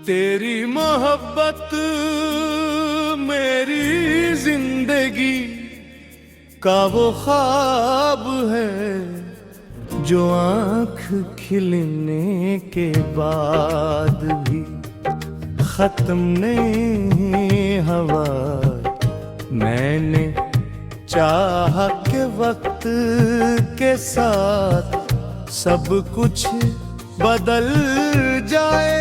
तेरी मोहब्बत मेरी जिंदगी का वो ख्वाब है जो आँख खिलने के बाद भी खत्म नहीं हुआ। मैंने चाहा कि वक्त के साथ सब कुछ बदल जाए,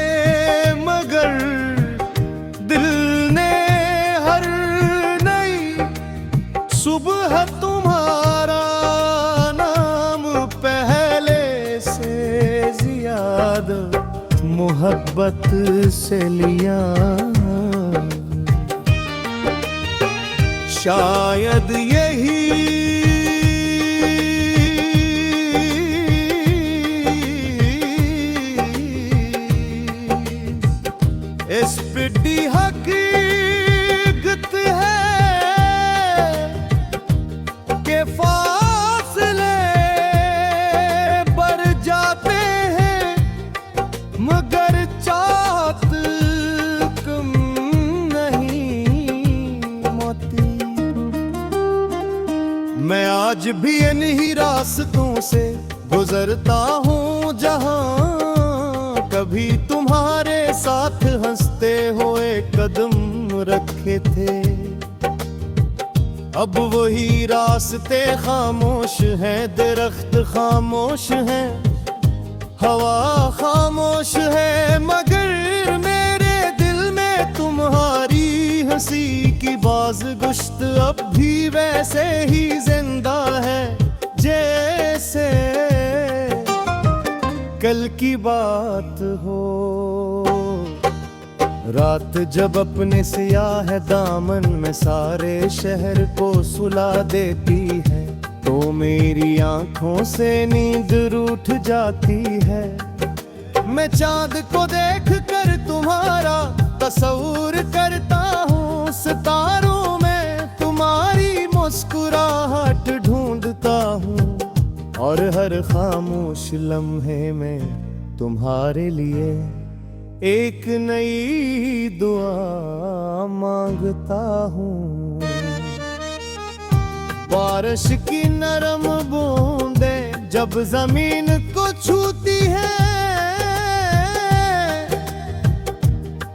मगर दिल ने हर नई सुबह तुम्हारा नाम पहले से ज्यादा मोहब्बत से लिया। शायद यही इस पिटी हकीकत है कि फासले बढ़ जाते हैं मगर चाहत कम नहीं होती। मैं आज भी इन्हीं रास्तों से गुजरता हूँ जहाँ कभी तुम्हारे साथ हंसते हुए कदम रखे थे। अब वही रास्ते खामोश हैं, दरख्त खामोश हैं, हवा खामोश है, मगर मेरे दिल में तुम्हारी हंसी की बाज़गुश्त अब भी वैसे ही जिंदा है जैसे कल की बात हो। रात जब अपने सियाह दामन में सारे शहर को सुला देती है तो मेरी आंखों से नींद रूठ जाती है। मैं चांद को देख कर तुम्हारा तस्वुर करता हूँ, सितारों में तुम्हारी मुस्कुराहट ढूंढता हूँ और हर खामोश लम्हे में तुम्हारे लिए एक नई दुआ मांगता हूँ। बारिश की नरम बूंदें जब जमीन को छूती है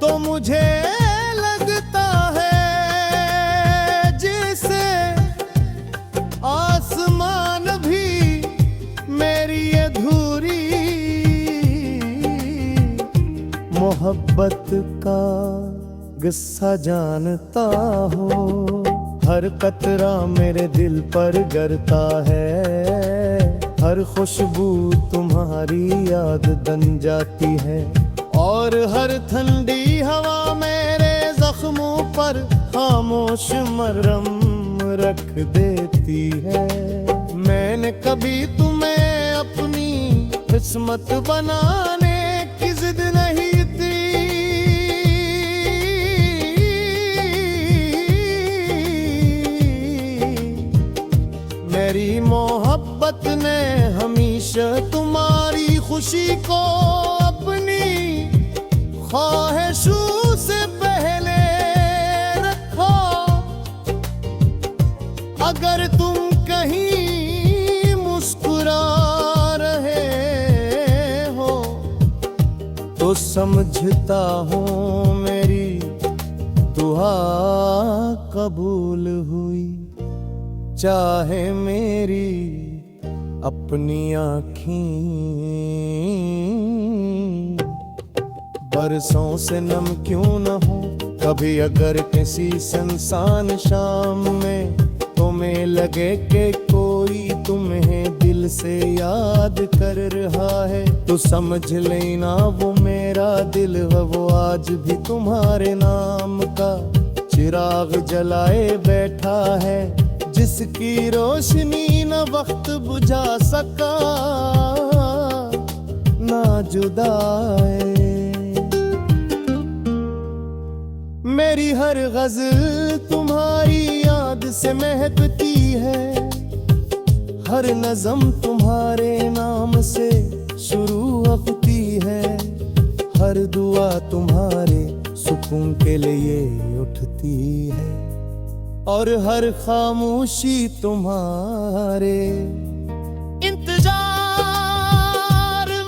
तो मुझे लगता है जैसे आसमान भी मेरी अधूरी मोहब्बत का किस्सा जानता हो। हर कतरा मेरे दिल पर गिरता है, हर खुशबू तुम्हारी याद बन जाती है और हर ठंडी हवा मेरे जख्मों पर खामोश मरहम रख देती है। मैंने कभी तुम्हें अपनी किस्मत बनाने की जिद नहीं थी, मेरी मोहब्बत ने हमेशा तुम्हारी खुशी को अपनी ख्वाहिशों से पहले रखा। अगर तुम कहीं मुस्कुरा रहे हो तो समझता हूँ मेरी दुआ कबूल हुई, चाहे मेरी अपनी आँखें बरसों से नम क्यों न हो। कभी अगर किसी सुनसान शाम में तुम्हें लगे कि कोई तुम्हें दिल से याद कर रहा है तो समझ लेना वो मेरा दिल है, वो आज भी तुम्हारे नाम का चिराग जलाए बैठा है जिसकी रोशनी न वक्त बुझा सका ना जुदाई। मेरी हर गज़ल तुम्हारी याद से महकती है, हर नज़म तुम्हारे नाम से शुरू होती है, हर दुआ तुम्हारे के लिए उठती है और हर खामोशी तुम्हारे इंतजार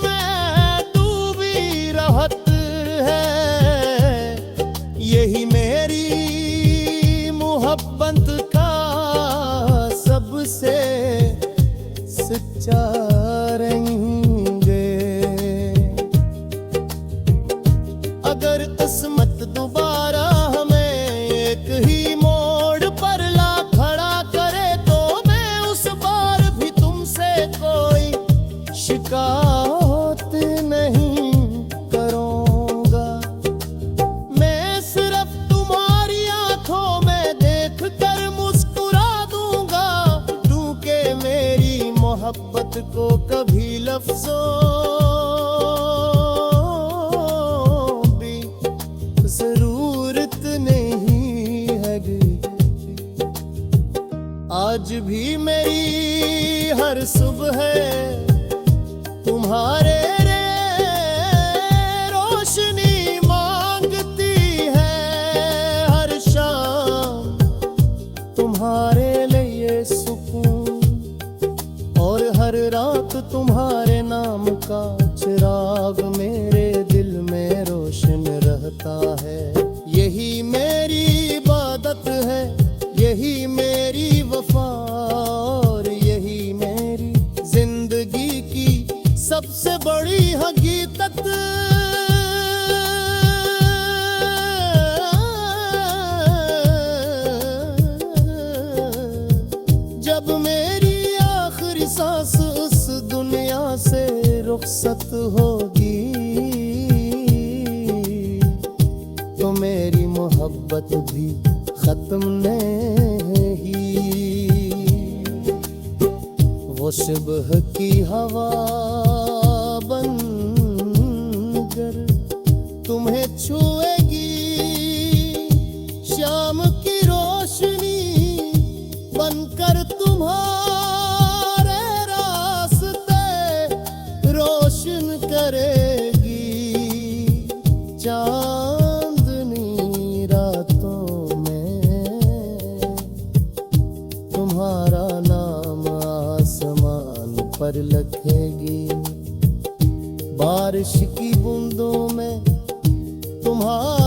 में डूबी रहत है। यही मेरी मोहब्बत का सबसे सच्चा रंग। अगर किस्मत दोबारा हमें एक ही मोड़ पर ला खड़ा करे तो मैं उस बार भी तुमसे कोई शिकायत नहीं करूंगा। मैं सिर्फ तुम्हारी आंखों में देख कर मुस्कुरा दूंगा, क्योंकि मेरी मोहब्बत को कभी लफ्जों जरूरत नहीं है। आज भी मेरी हर सुबह तुम्हारे रोशनी मांगती है। हर शाम तुम्हारे लिए सुकून और हर रात तुम्हारे नाम का चिराग मेरे दिल में रोशन रहता है। यही मेरी इबादत है, यही मेरी वफा और यही मेरी जिंदगी की सबसे बड़ी हकीकत। जब मेरी आखिरी सांस उस दुनिया से रुखसत होगी तो मेरी मोहब्बत भी खत्म नहीं। वो सुबह की हवा बनकर तुम्हें छुएगी, शाम की रोशनी बनकर तुम्हारे रास्ते रोशन करेगी। चांदनी रातों में तुम्हारा नाम आसमान पर लिखेगी। बारिश की बूंदों में तुम्हारा